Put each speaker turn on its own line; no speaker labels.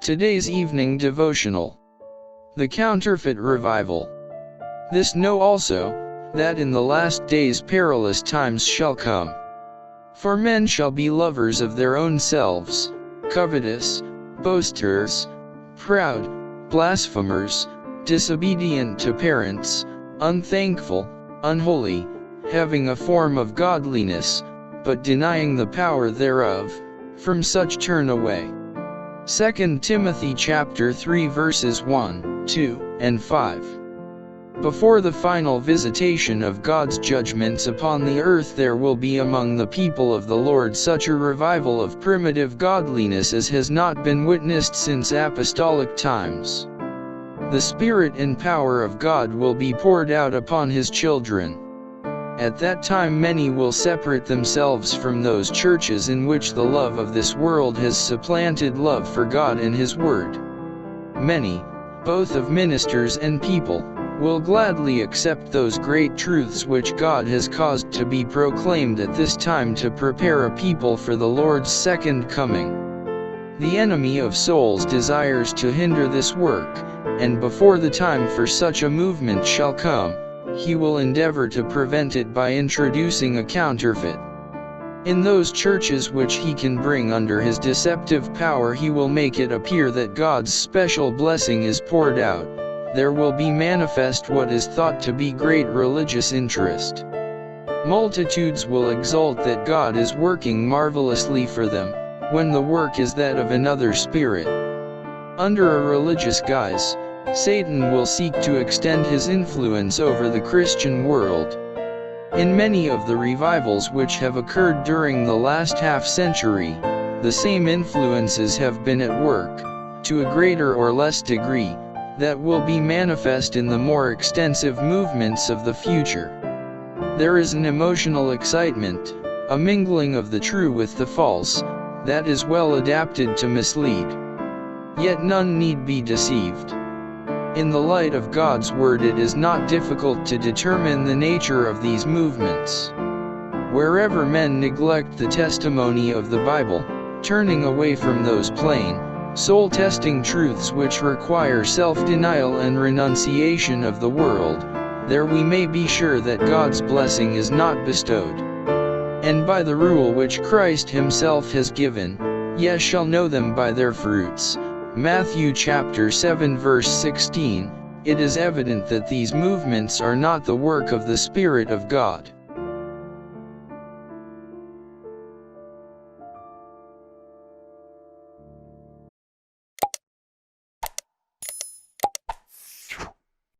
Today's evening devotional. The Counterfeit Revival. This know also, that in the last days perilous times shall come. For men shall be lovers of their own selves, covetous, boasters, proud, blasphemers, disobedient to parents, unthankful, unholy, having a form of godliness, but denying the power thereof. From such turn away. 2 Timothy chapter 3 verses 1, 2, and 5. Before the final visitation of God's judgments upon the earth, there will be among the people of the Lord such a revival of primitive godliness as has not been witnessed since apostolic times. The Spirit and power of God will be poured out upon His children. At that time many will separate themselves from those churches in which the love of this world has supplanted love for God and His Word. Many, both of ministers and people, will gladly accept those great truths which God has caused to be proclaimed at this time to prepare a people for the Lord's second coming. The enemy of souls desires to hinder this work, and before the time for such a movement shall come, he will endeavor to prevent it by introducing a counterfeit. In those churches which he can bring under his deceptive power, he will make it appear that God's special blessing is poured out. There will be manifest what is thought to be great religious interest. Multitudes will exult that God is working marvelously for them, when the work is that of another spirit. Under a religious guise, Satan will seek to extend his influence over the Christian world. In many of the revivals which have occurred during the last half-century, the same influences have been at work, to a greater or less degree, that will be manifest in the more extensive movements of the future. There is an emotional excitement, a mingling of the true with the false, that is well adapted to mislead. Yet none need be deceived. In the light of God's Word, it is not difficult to determine the nature of these movements. Wherever men neglect the testimony of the Bible, turning away from those plain, soul-testing truths which require self-denial and renunciation of the world, there we may be sure that God's blessing is not bestowed. And by the rule which Christ Himself has given, ye shall know them by their fruits. Matthew chapter 7 verse 16, it is evident that these movements are not the work of the Spirit of God.